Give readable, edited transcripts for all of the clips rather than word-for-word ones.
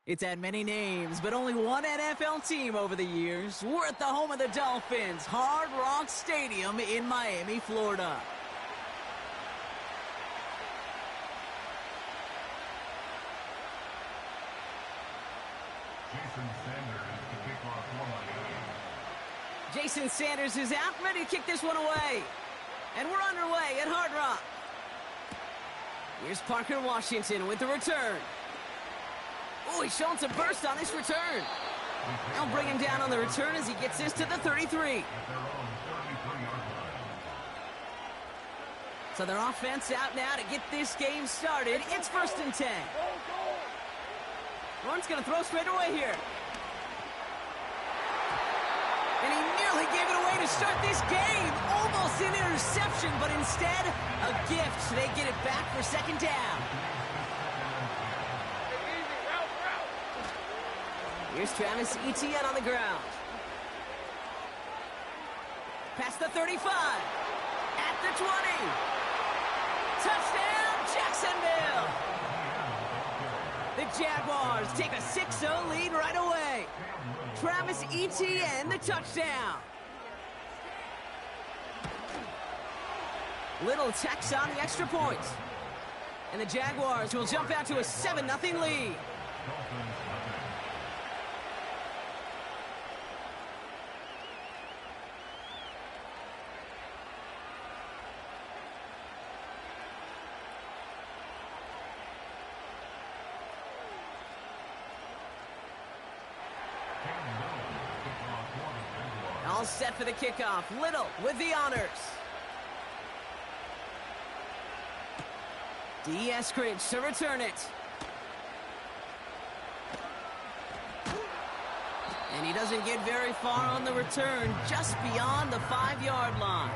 It's had many names, but only one NFL team over the years. We're at the home of the Dolphins, Hard Rock Stadium in Miami, Florida. Jason Sanders is out, ready to kick this one away. And we're underway at Hard Rock. Here's Parker Washington with the return. Oh, he's showing some burst on this return. They'll bring him down on the return as he gets this to the 33. So their offense out now to get this game started. It's 1st and 10. Lawrence going to throw straight away here. And he nearly gave it away to start this game. Almost an interception, but instead, a gift. They get it back for 2nd down. Here's Travis Etienne on the ground. Past the 35. At the 20. Touchdown, Jacksonville. The Jaguars take a 6-0 lead right away. Travis Etienne, the touchdown. Little text on the extra point. And the Jaguars will jump out to a 7-0 lead. All set for the kickoff. Little with the honors. D. Eskridge to return it. And he doesn't get very far on the return, just beyond the 5-yard line.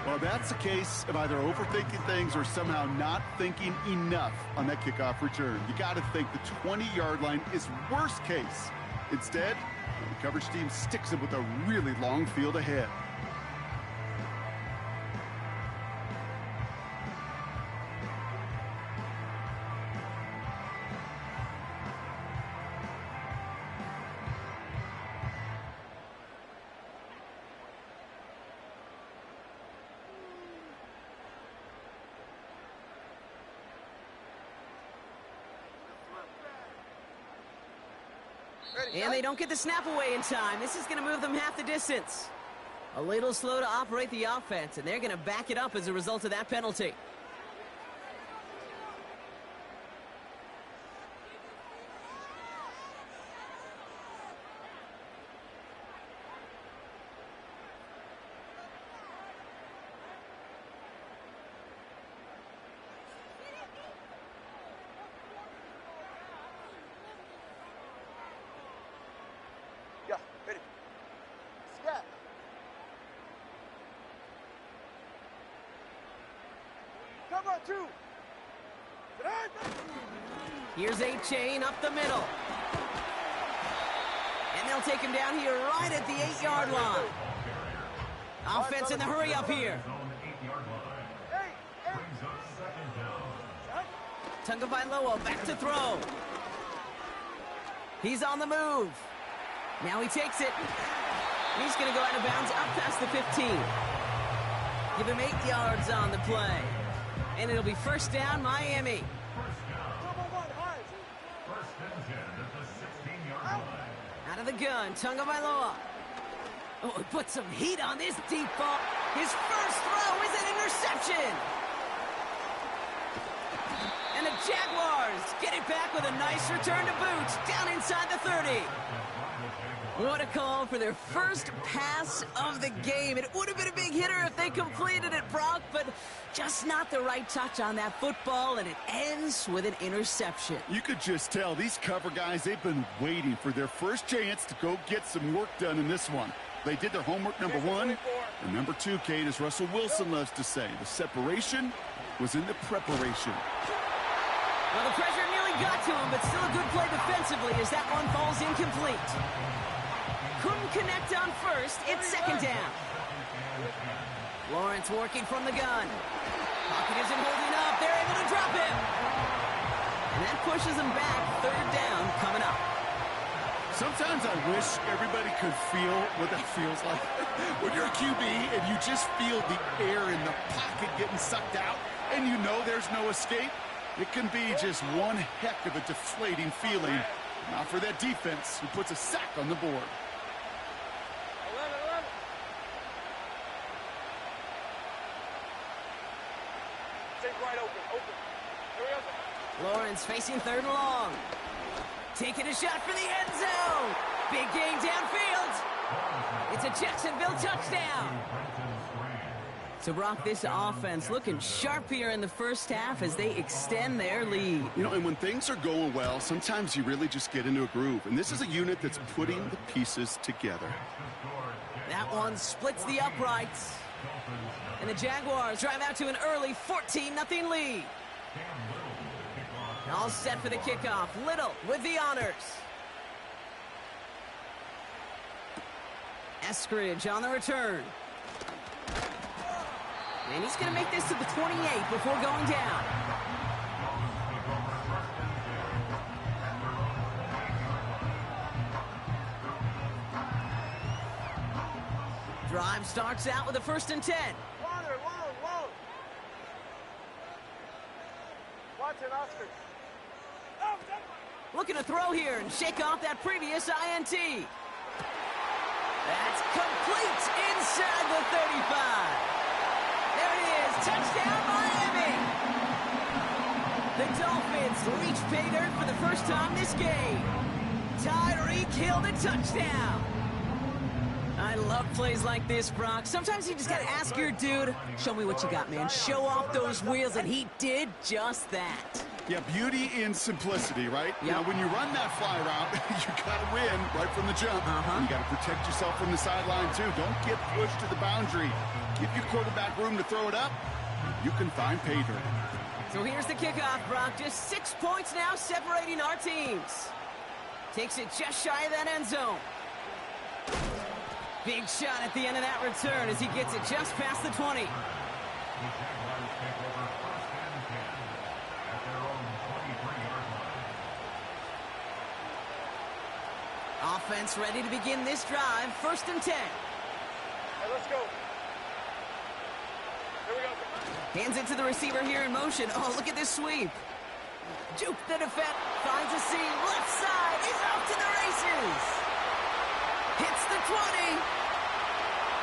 Well, that's a case of either overthinking things or somehow not thinking enough on that kickoff return. You got to think the 20-yard line is worst case. Instead, the coverage team sticks him with a really long field ahead. And they don't get the snap away in time. This is going to move them half the distance. A little slow to operate the offense, and they're going to back it up as a result of that penalty. Here's A-Chain up the middle. And they'll take him down here right at the 8-yard line. Offense in the hurry up here. Tagovailoa back to throw. He's on the move. Now he takes it. He's going to go out of bounds up past the 15. Give him 8 yards on the play. And it'll be 1st down, Miami. Out of the gun, Tagovailoa. Oh, he put some heat on this deep ball. His first throw is an interception. And the Jaguars get it back with a nice return to boot down inside the 30. What a call for their first pass of the game. It would have been a big hitter if they completed it, Brock, but just not the right touch on that football, and it ends with an interception. You could just tell these cover guys, they've been waiting for their first chance to go get some work done in this one. They did their homework, number one. And number two, Kate, as Russell Wilson loves to say, the separation was in the preparation. Well, the pressure nearly got to him, but still a good play defensively as that one falls incomplete. Couldn't connect on first. It's 2nd down. Lawrence working from the gun. Pocket isn't holding up. They're able to drop him. And that pushes them back. Third down coming up. Sometimes I wish everybody could feel what that feels like. When you're a QB and you just feel the air in the pocket getting sucked out and you know there's no escape, it can be just one heck of a deflating feeling. Not for that defense who puts a sack on the board. Right open. Here we go. Lawrence facing third and long. Taking a shot for the end zone. Big gain downfield. It's a Jacksonville touchdown. So, Brock, this offense looking sharp here in the first half as they extend their lead. You know, and when things are going well, sometimes you really just get into a groove. And this is a unit that's putting the pieces together. That one splits the uprights. And the Jaguars drive out to an early 14-0 lead. All set for the kickoff. Little with the honors. Eskridge on the return. And he's going to make this to the 28 before going down. Drive starts out with a 1st and 10. Long. Watch it, Oscar. Looking to throw here and shake off that previous INT. That's complete inside the 35. There it is. Touchdown, Miami. The Dolphins reach pay dirt for the first time this game. Tyreek Hill the touchdown. I love plays like this, Brock. Sometimes you just got to ask your dude, show me what you got, man. Show off those wheels, and he did just that. Yeah, beauty in simplicity, right? Yep. You know, when you run that fly route, you got to win right from the jump. You got to protect yourself from the sideline, too. Don't get pushed to the boundary. Give your quarterback room to throw it up. You can find pay dirt. So here's the kickoff, Brock. Just 6 points now separating our teams. Takes it just shy of that end zone. Big shot at the end of that return as he gets it just past the 20. Offense ready to begin this drive. 1st and 10. Hey, let's go. Here we go. Hands it to the receiver here in motion. Oh, look at this sweep. Juke the defense. Finds a seam. Left side. He's off to the races. Hits the 20.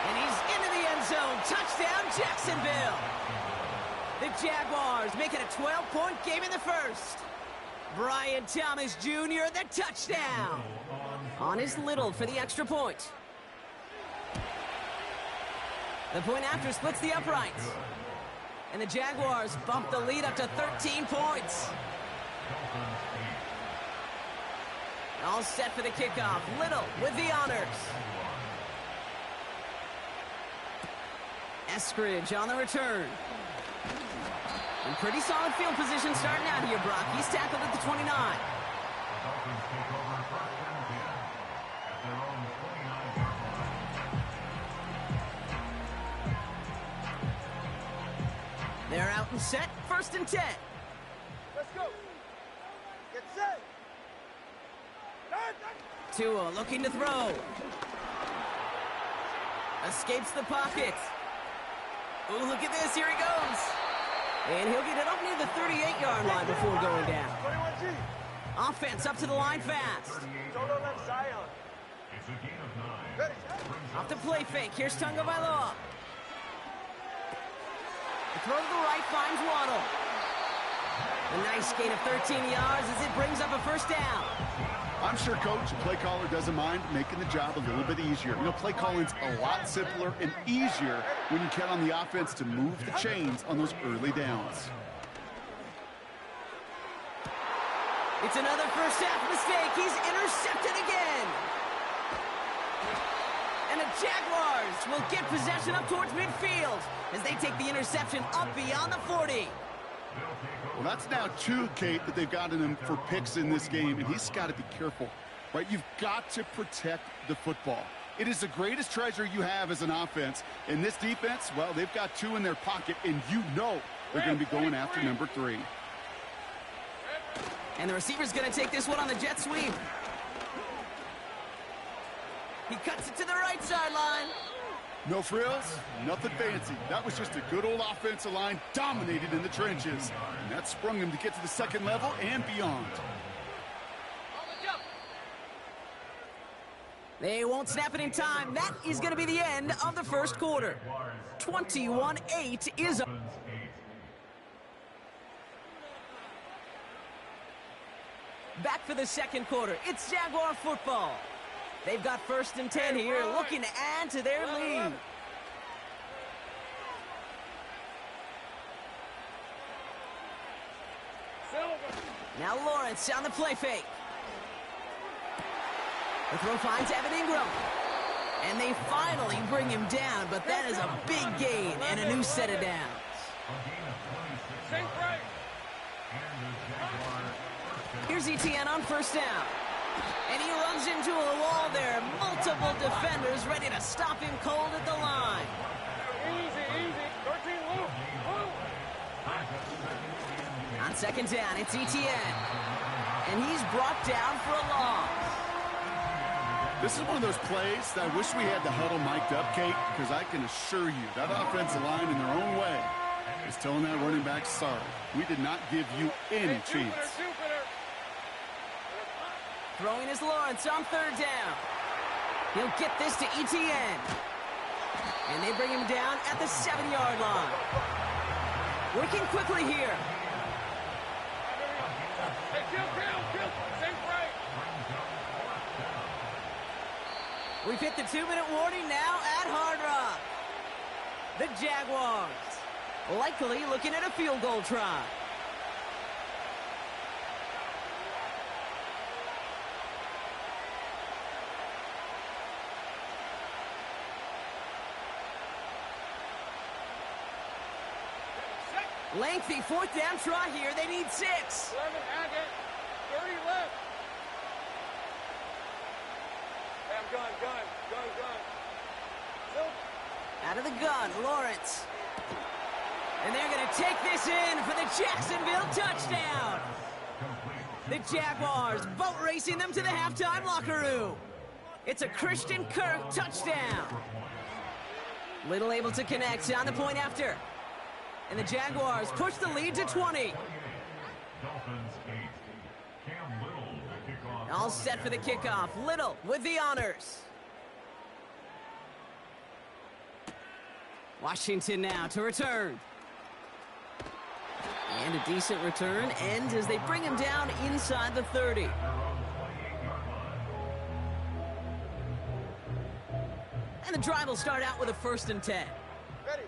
And he's into the end zone. Touchdown, Jacksonville. The Jaguars make it a 12-point game in the first. Brian Thomas Jr., the touchdown. On is Little for the extra point. The point after splits the uprights. And the Jaguars bump the lead up to 13 points. All set for the kickoff. Little with the honors. Eskridge on the return. And pretty solid field position starting out here, Brock. He's tackled at the 29. They're out and set. 1st and 10. Let's go. Get set. Tua looking to throw. Escapes the pocket. Oh, look at this. Here he goes. And he'll get it up near the 38-yard line before going down. 21G. Offense up to the line fast. Solo left Zion. Ready. Off the play fake. Here's Tunga Bailoa. The throw to the right finds Waddle. A nice gain of 13 yards as it brings up a 1st down. I'm sure coach and play caller doesn't mind making the job a little bit easier. You know, play calling's a lot simpler and easier when you count on the offense to move the chains on those early downs. It's another first half mistake. He's intercepted again. And the Jaguars will get possession up towards midfield as they take the interception up beyond the 40. Well, that's now 2, Kate, that they've gotten him for picks in this game, and he's got to be careful, right? You've got to protect the football. It is the greatest treasure you have as an offense. And this defense, well, they've got 2 in their pocket, and you know they're going to be going after number 3. And the receiver's going to take this one on the jet sweep. He cuts it to the right sideline. No frills, nothing fancy. That was just a good old offensive line dominated in the trenches. And that sprung him to get to the second level and beyond. They won't snap it in time. That is going to be the end of the first quarter. 21-8 is up. Back for the second quarter. It's Jaguar football. They've got 1st and 10 here, looking to add to their lead. Now Lawrence on the play fake. The throw finds Evan Ingram. And they finally bring him down, but that is a big gain and a new set of downs. Here's ETN on 1st down. And he runs into a wall there. Multiple defenders ready to stop him cold at the line. Easy. 13 loop. On 2nd down, it's ETN. And he's brought down for a loss. This is one of those plays that I wish we had the huddle mic'd up, Kate, because I can assure you that offensive line in their own way is telling that running back, sorry, we did not give you any chance. Throwing is Lawrence on 3rd down. He'll get this to ETN. And they bring him down at the 7-yard line. Working quickly here. We've hit the 2-minute warning now at Hard Rock. The Jaguars likely looking at a field goal try. Lengthy 4th down try here. They need 6. 11, Agate. 30 left. Hey, gun. Out of the gun, Lawrence. And they're going to take this in for the Jacksonville touchdown. The Jaguars boat racing them to the halftime locker room. It's a Christian Kirk touchdown. Little able to connect on the point after. And the Jaguars push the lead to 20. All set for the kickoff. Little with the honors. Washington now to return. And a decent return ends as they bring him down inside the 30. And the drive will start out with a 1st and 10. Ready.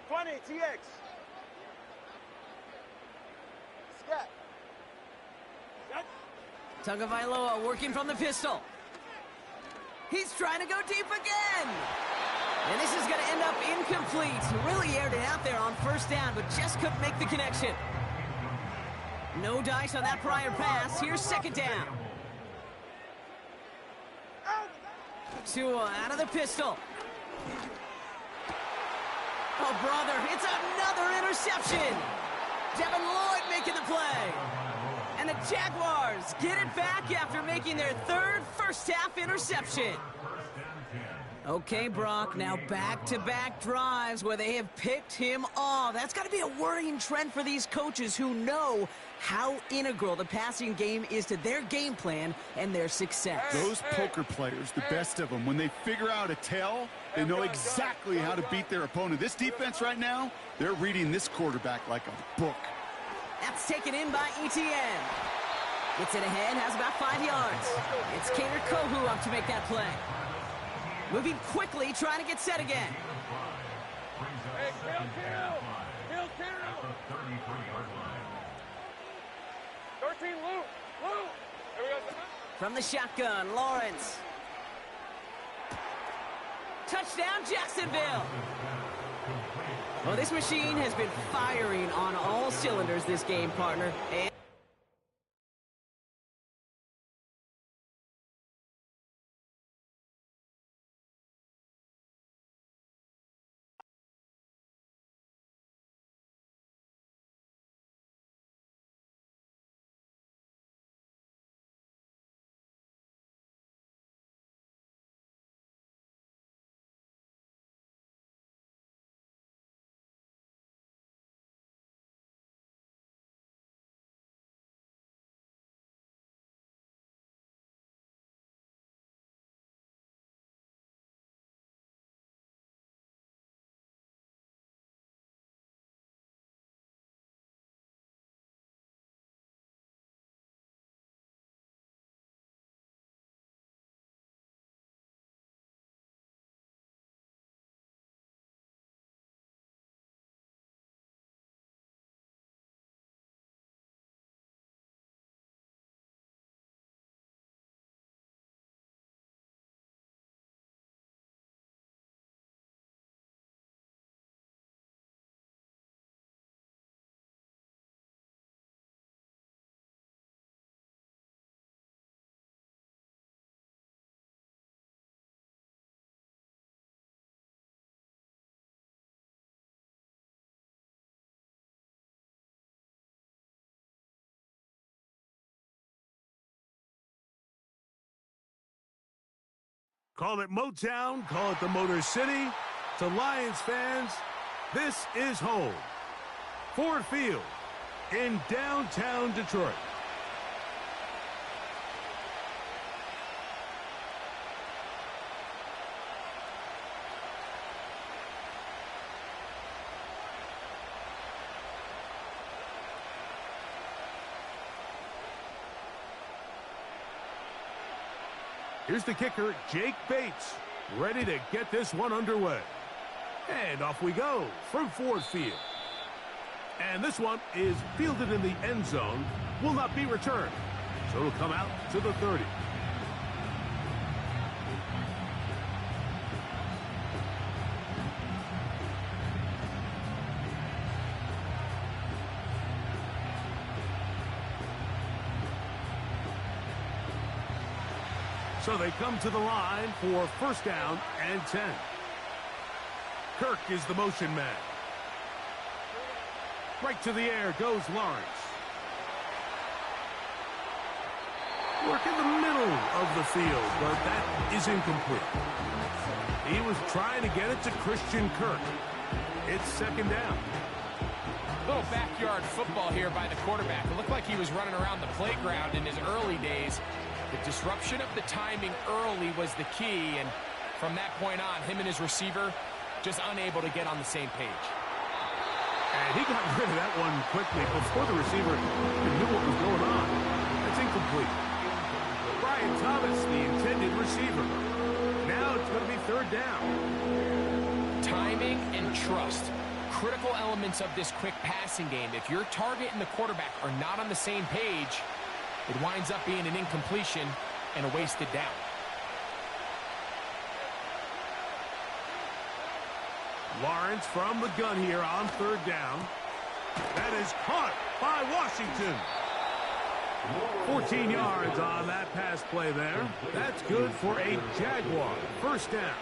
20, TX. Scat. Tagovailoa working from the pistol. He's trying to go deep again. And this is going to end up incomplete. Really aired it out there on 1st down, but just couldn't make the connection. No dice on that prior pass. Here's 2nd down. Tua out of the pistol. Oh, brother, it's another interception. Devin Lloyd making the play. And the Jaguars get it back after making their 3rd first-half interception. Okay, Brock, now back-to-back drives where they have picked him off. That's got to be a worrying trend for these coaches who know how integral the passing game is to their game plan and their success. Those poker players, the best of them, when they figure out a tell, they know exactly how to beat their opponent. This defense right now, they're reading this quarterback like a book. That's taken in by ETN. Gets it ahead, has about 5 yards. It's Kader Kohu up to make that play. Moving quickly, trying to get set again. Hey, kill. 13 loop. Here we go. From the shotgun, Lawrence. Touchdown, Jacksonville. Well, this machine has been firing on all cylinders this game, partner. And Call it Motown, call it the Motor City. To Lions fans, this is home. Ford Field in downtown Detroit. Here's the kicker, Jake Bates, ready to get this one underway. And off we go from Ford Field. And this one is fielded in the end zone, will not be returned. So it'll come out to the 30. So they come to the line for first down and 10. Kirk is the motion man. Right to the air goes Lawrence. Work in the middle of the field, but that is incomplete. He was trying to get it to Christian Kirk. It's second down. Little backyard football here by the quarterback. It looked like he was running around the playground in his early days. The disruption of the timing early was the key, and from that point on, him and his receiver just unable to get on the same page. And he got rid of that one quickly before the receiver knew what was going on. That's incomplete. Brian Thomas, the intended receiver. Now it's going to be third down. Timing and trust. Critical elements of this quick passing game. If your target and the quarterback are not on the same page, it winds up being an incompletion and a wasted down. Lawrence from the gun here on third down. That is caught by Washington. 14 yards on that pass play there. That's good for a Jaguar. First down.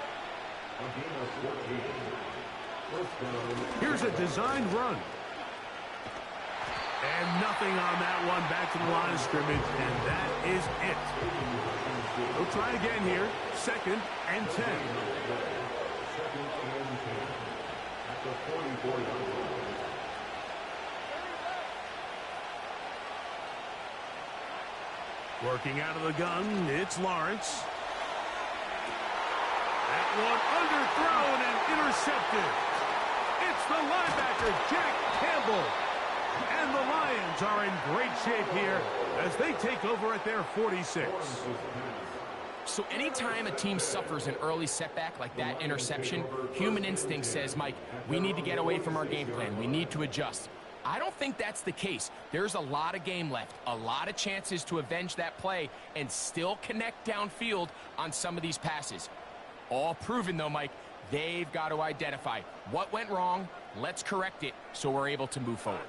Here's a designed run. And nothing on that one, back to the line of scrimmage, and that is it. We'll try again here, second and 10. Working out of the gun, it's Lawrence. That one underthrown and intercepted. It's the linebacker, Jack Campbell. And the Lions are in great shape here as they take over at their 46. So anytime a team suffers an early setback like that interception, human instinct says, Mike, we need to get away from our game plan. We need to adjust. I don't think that's the case. There's a lot of game left, a lot of chances to avenge that play and still connect downfield on some of these passes. All proven, though, Mike, they've got to identify what went wrong, let's correct it so we're able to move forward.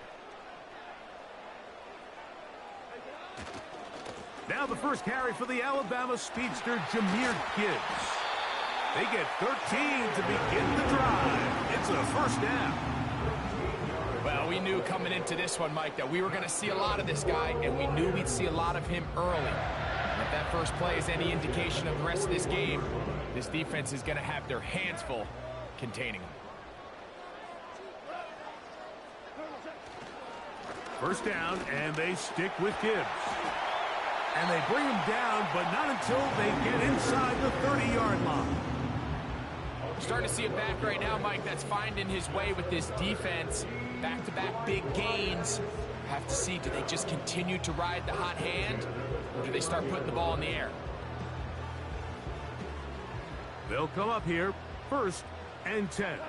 Now the first carry for the Alabama speedster, Jahmyr Gibbs. They get 13 to begin the drive. It's a first down. Well, we knew coming into this one, Mike, that we were going to see a lot of this guy, and we knew we'd see a lot of him early. And if that first play is any indication of the rest of this game, this defense is going to have their hands full containing him. First down, and they stick with Gibbs. And they bring him down, but not until they get inside the 30-yard line. Starting to see a back right now, Mike, that's finding his way with this defense. Back-to-back big gains. Have to see, do they just continue to ride the hot hand, or do they start putting the ball in the air? They'll come up here, first and 10.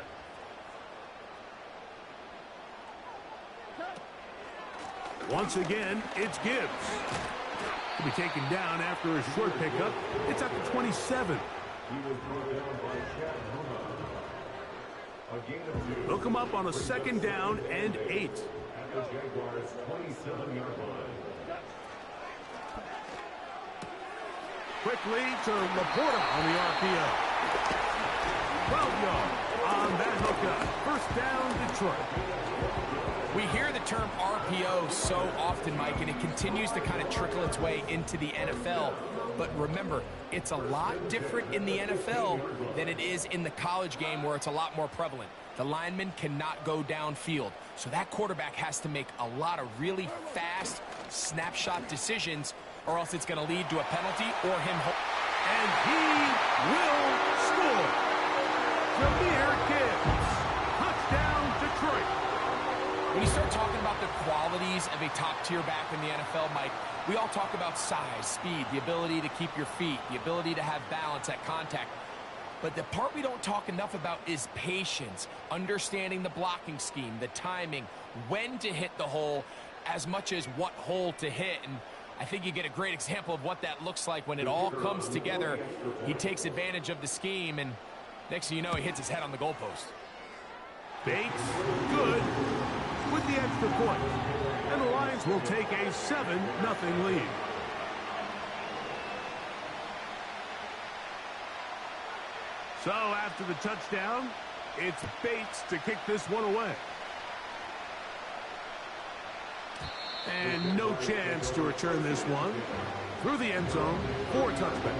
Once again, it's Gibbs. To be taken down after a short pickup. It's at the 27. They'll come up on a second down and 8. Quickly to Laporta on the RPO. 12 yards on that hookup. First down, Detroit. We hear the term RPO so often, Mike, and it continues to kind of trickle its way into the NFL. But remember, it's a lot different in the NFL than it is in the college game where it's a lot more prevalent. The lineman cannot go downfield. So that quarterback has to make a lot of really fast snapshot decisions, or else it's going to lead to a penalty or him. And he will score. Jameer Gibbs. Touchdown, Detroit. When you start talking about the qualities of a top-tier back in the NFL, Mike, we all talk about size, speed, the ability to keep your feet, the ability to have balance at contact. But the part we don't talk enough about is patience, understanding the blocking scheme, the timing, when to hit the hole, as much as what hole to hit. And I think you get a great example of what that looks like when it all comes together. He takes advantage of the scheme, and next thing you know, he hits his head on the goalpost. Bates, good, with the extra point. And the Lions will take a 7-0 lead. So after the touchdown, it's Bates to kick this one away. And no chance to return this one through the end zone for a touchback.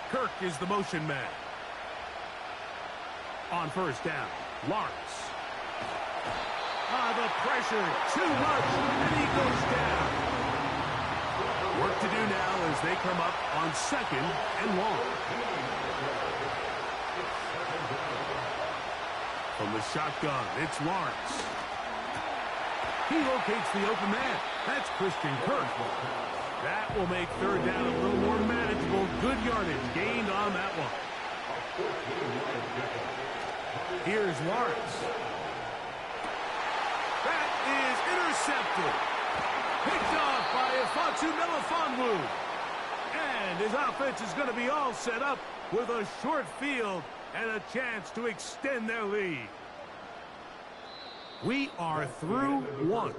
Kirk is the motion man. On first down, Lawrence. The pressure, too much, and he goes down. Work to do now as they come up on 2nd and long. From the shotgun, it's Lawrence. He locates the open man. That's Christian Kirk. That will make third down a little more manageable. Good yardage gained on that one. Here's Lawrence. That is intercepted. Picked off by Ifotu Melifonwu. And his offense is going to be all set up with a short field and a chance to extend their lead. We are through one.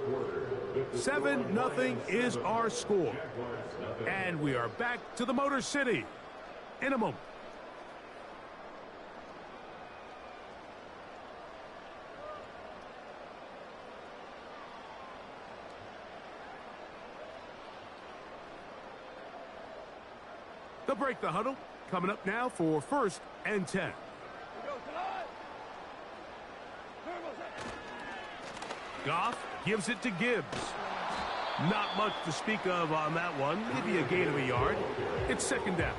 7-0 is our score. And we are back to the Motor City in a moment. They'll break the huddle. Coming up now for 1st and 10. Goff gives it to Gibbs. Not much to speak of on that one. Maybe a gain of a yard. It's 2nd down.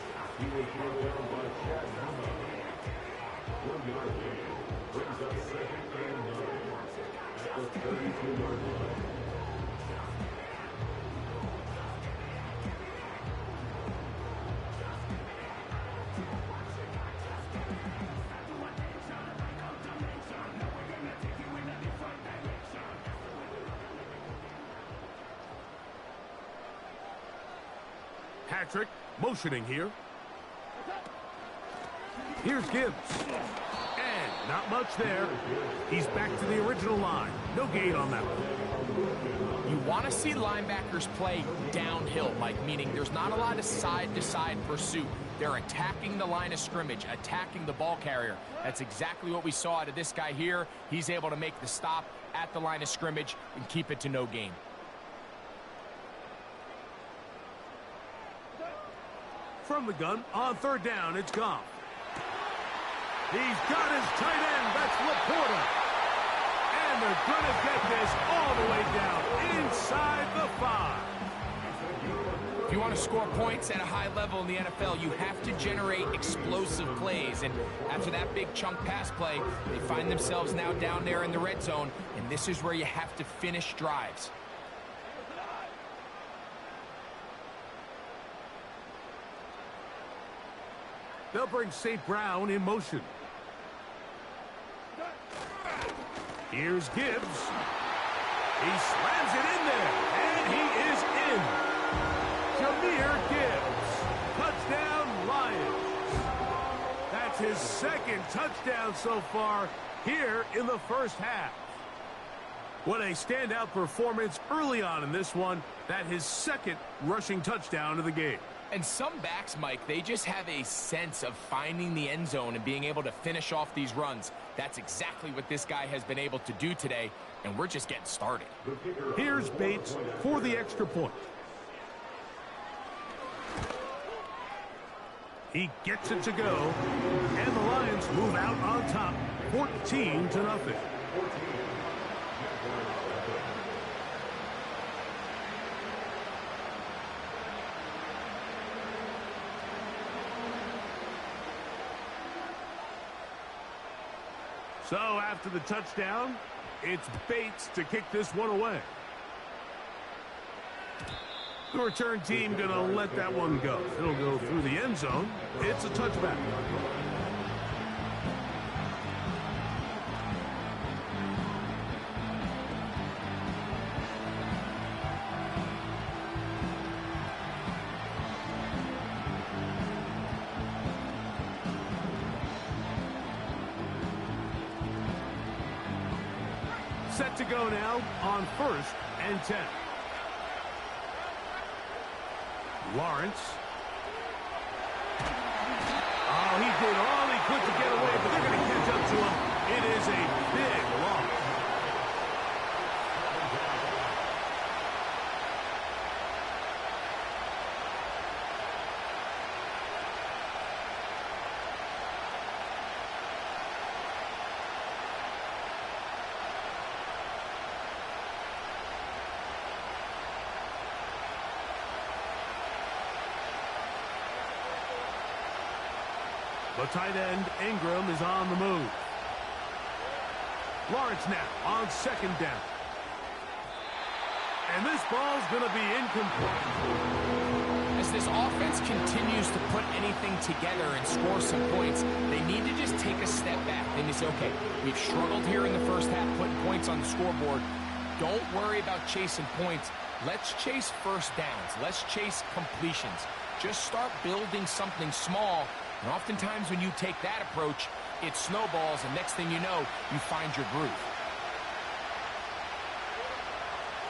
Patrick motioning here. Here's Gibbs. And not much there. He's back to the original line. No gain on that one. You want to see linebackers play downhill, Mike, meaning there's not a lot of side-to-side pursuit. They're attacking the line of scrimmage, attacking the ball carrier. That's exactly what we saw out of this guy here. He's able to make the stop at the line of scrimmage and keep it to no gain. From the gun, on 3rd down, it's Goff. He's got his tight end. That's Laporta. And they're going to get this all the way down inside the 5. If you want to score points at a high level in the NFL, you have to generate explosive plays. And after that big chunk pass play, they find themselves now down there in the red zone. And this is where you have to finish drives. They'll bring St. Brown in motion. Here's Gibbs. He slams it in there, and he is in. Jahmyr Gibbs, touchdown Lions. That's his second touchdown so far here in the first half. What a standout performance early on in this one. That his second rushing touchdown of the game. And some backs, Mike, they just have a sense of finding the end zone and being able to finish off these runs. That's exactly what this guy has been able to do today, and we're just getting started. Here's Bates for the extra point. He gets it to go, and the Lions move out on top, 14-0. So after the touchdown, it's Bates to kick this one away. The return team going to let that one go. It'll go through the end zone. It's a touchback. Set to go now on 1st and 10. Lawrence. Oh, he did all he could to get away, but they're going to catch up to him. It is a big loss. The tight end, Ingram, is on the move. Lawrence now on 2nd down. And this ball's going to be incomplete. As this offense continues to put anything together and score some points, they need to just take a step back. They need to say, okay, we've struggled here in the first half putting points on the scoreboard. Don't worry about chasing points. Let's chase first downs. Let's chase completions. Just start building something small. And oftentimes when you take that approach, it snowballs, and next thing you know, you find your groove.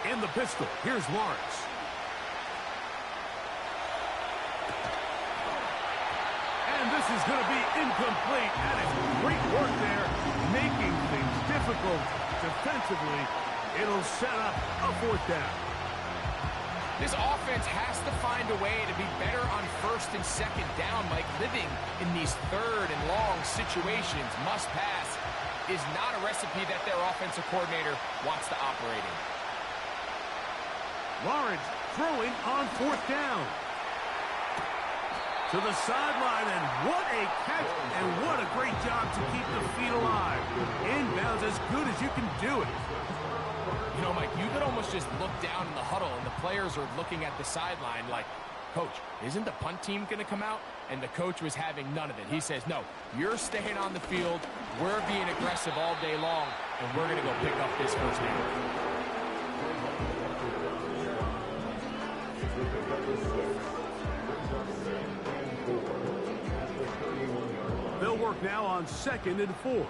In the pistol, here's Lawrence. And this is going to be incomplete. That is great work there, making things difficult defensively. It'll set up a 4th down. This offense has to find a way to be better on 1st and 2nd down. Like, living in these 3rd and long situations, must pass, is not a recipe that their offensive coordinator wants to operate in. Lawrence throwing on 4th down. To the sideline, and what a catch, and what a great job to keep the feet alive. Inbounds as good as you can do it. You know, Mike, you could almost just look down in the huddle, and the players are looking at the sideline like, Coach, isn't the punt team going to come out? And the coach was having none of it. He says, no, you're staying on the field. We're being aggressive all day long, and we're going to go pick up this first down. They'll work now on 2nd and 4.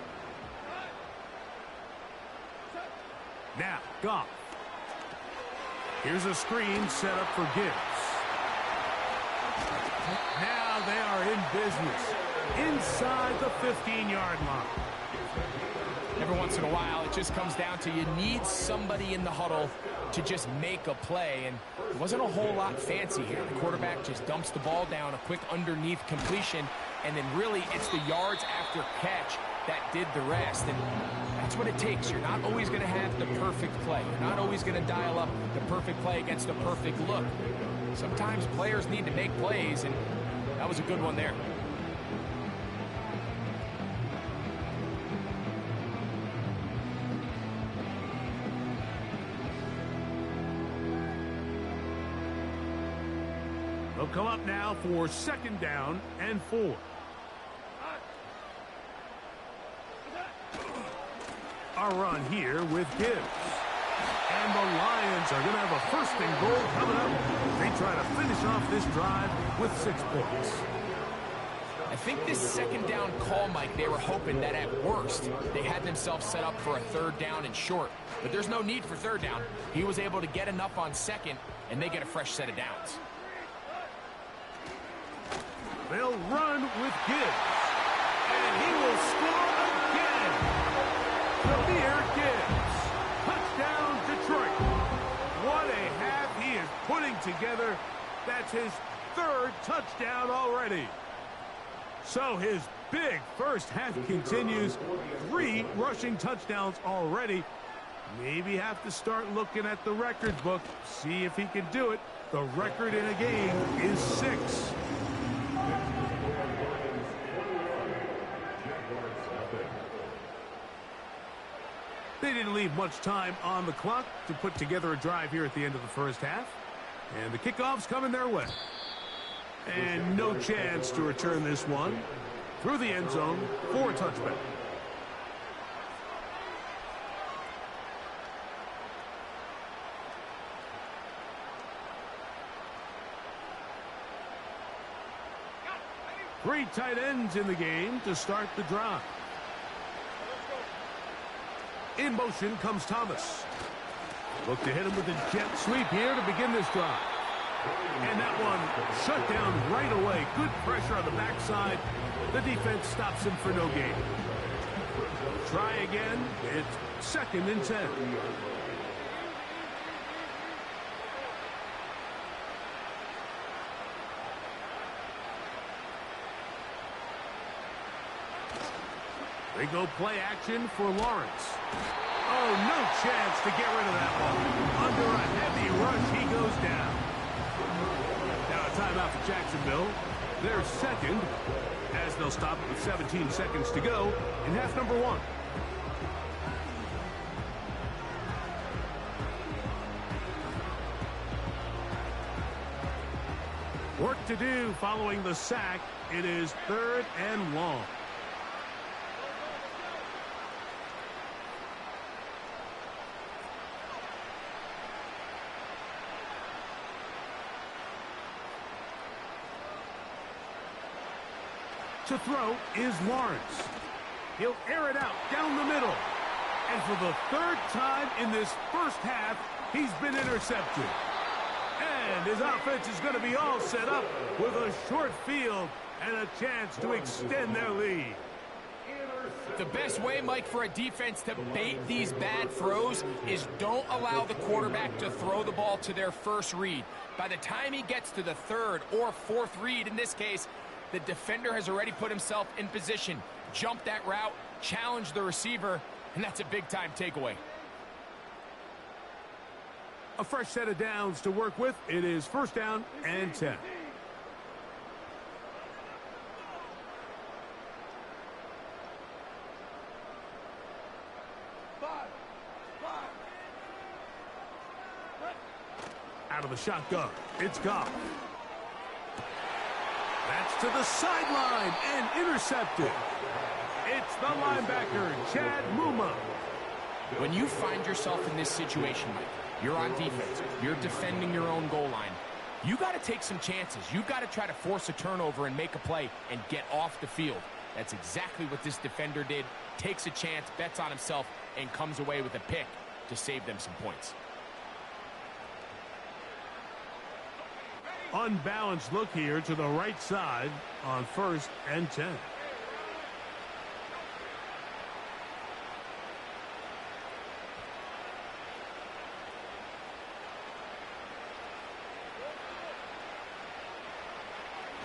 Now, Goff. Here's a screen set up for Gibbs. Now they are in business inside the 15-yard line. Every once in a while, it just comes down to you need somebody in the huddle to just make a play, and it wasn't a whole lot fancy here. The quarterback just dumps the ball down, a quick underneath completion, and then really it's the yards after catch that did the rest, and that's what it takes. You're not always going to have the perfect play. You're not always going to dial up the perfect play against a perfect look. Sometimes players need to make plays, and that was a good one there. They'll come up now for 2nd down and 4. A run here with Gibbs. And the Lions are going to have a first and goal coming up. They try to finish off this drive with 6 points. I think this second down call, Mike, they were hoping that at worst they had themselves set up for a 3rd down and short. But there's no need for 3rd down. He was able to get enough on 2nd, and they get a fresh set of downs. They'll run with Gibbs. And he will score again. Jameer Gibbs. Touchdown, Detroit. What a half he is putting together. That's his 3rd touchdown already. So his big first half continues. 3 rushing touchdowns already. Maybe have to start looking at the record book. See if he can do it. The record in a game is 6. They didn't leave much time on the clock to put together a drive here at the end of the first half. And the kickoff's coming their way. And no chance to return this one through the end zone for a touchback. Three tight ends in the game to start the drive. In motion comes Thomas. Look to hit him with a jet sweep here to begin this drive. And that one shut down right away. Good pressure on the backside. The defense stops him for no gain. Try again. It's 2nd and 10. They go play action for Lawrence. Oh, no chance to get rid of that one. Under a heavy rush, he goes down. Now a timeout for Jacksonville. They're 2nd, as they'll stop with 17 seconds to go in half number 1. Work to do following the sack. It is 3rd and long. To throw is Lawrence. He'll air it out down the middle. And for the 3rd time in this first half, he's been intercepted. And his offense is going to be all set up with a short field and a chance to extend their lead. The best way, Mike, for a defense to bait these bad throws is don't allow the quarterback to throw the ball to their first read. By the time he gets to the 3rd or 4th read, in this case, the defender has already put himself in position, jump that route, challenge the receiver, and that's a big-time takeaway. A fresh set of downs to work with. It is 1st down and 10. Out of the shotgun, it's Goff. That's to the sideline and intercepted. It's the linebacker, Chad Muma. When you find yourself in this situation, Mike, you're on defense, you're defending your own goal line, you got to take some chances. You got to try to force a turnover and make a play and get off the field. That's exactly what this defender did. Takes a chance, bets on himself, and comes away with a pick to save them some points. Unbalanced look here to the right side on 1st and 10.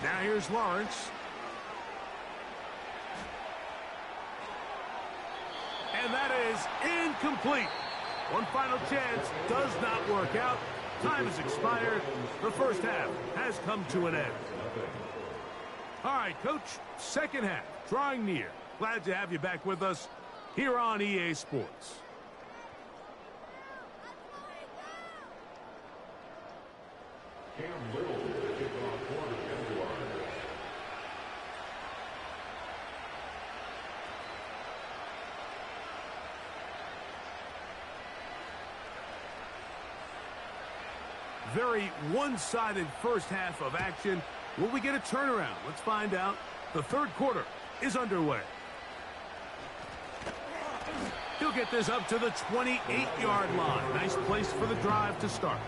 Now here's Lawrence. And that is incomplete. One final chance does not work out. Time has expired. The first half has come to an end. All right, Coach, 2nd half, drawing near. Glad to have you back with us here on EA Sports. very one-sided first half of action. Will we get a turnaround? Let's find out. The third quarter is underway. He'll get this up to the 28-yard line. Nice place for the drive to start.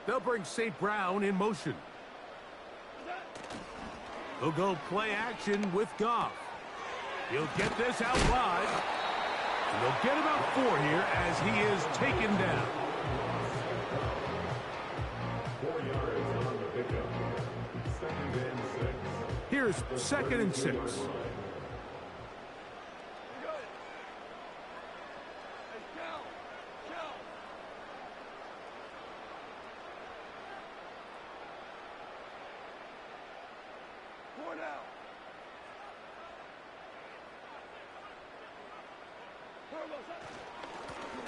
They'll bring St. Brown in motion. He'll go play action with Goff. He'll get this out wide. And they'll get about 4 here as he is taken down. 4 yards on the pickup. 2nd and 6. Here's 2nd and 6.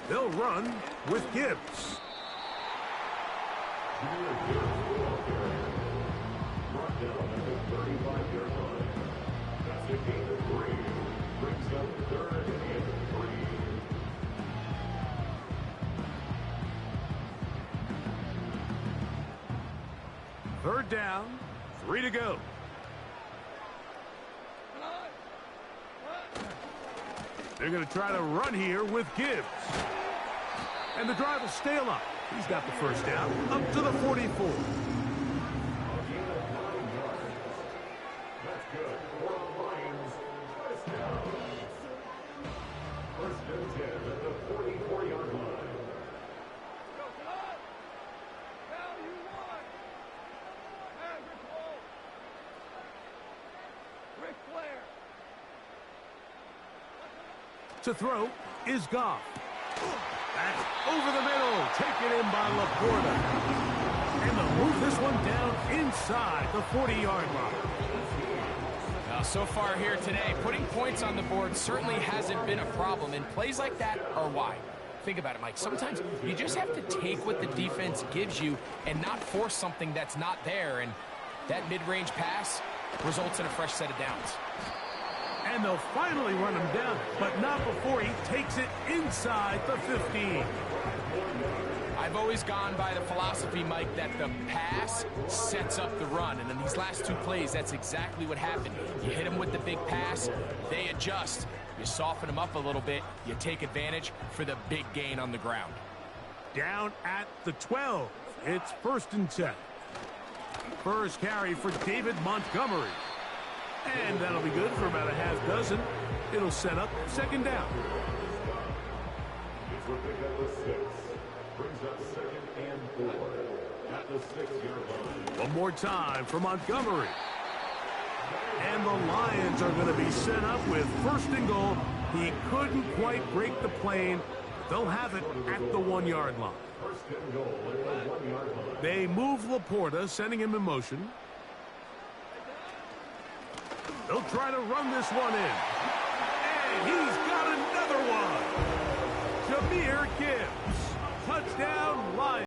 They'll run with Gibbs. Brought down at the 35-yard line. That's a gain of 3. Brings up 3rd and 3. Third down, 3 to go. They're going to try to run here with Gibbs. And the drive will stay alive. He's got the first down up to the 44. That's good. For the Lions, first down. 1st and 10 at the 44-yard line. To throw is Goff. That's over the middle. Taken in by Laporta. And they'll move this one down inside the 40-yard line. Now, so far here today, putting points on the board certainly hasn't been a problem, and plays like that are why. Think about it, Mike. Sometimes you just have to take what the defense gives you and not force something that's not there, and that mid-range pass results in a fresh set of downs. And they'll finally run him down, but not before he takes it inside the 15. I've always gone by the philosophy, Mike, that the pass sets up the run. And in these last 2 plays, that's exactly what happened. You hit them with the big pass, they adjust. You soften them up a little bit, you take advantage for the big gain on the ground. Down at the 12. It's 1st and 10. First carry for David Montgomery. And that'll be good for about a half dozen. It'll set up 2nd down. This will pick up the 6. Brings up 2nd and 4 at the 6-yard line. One more time for Montgomery. And the Lions are going to be set up with 1st and goal. He couldn't quite break the plane. They'll have it at the 1-yard line. 1st and goal at the 1-yard line. They move Laporta, sending him in motion. They'll try to run this one in. And he's got another one. Jahmyr Gibbs.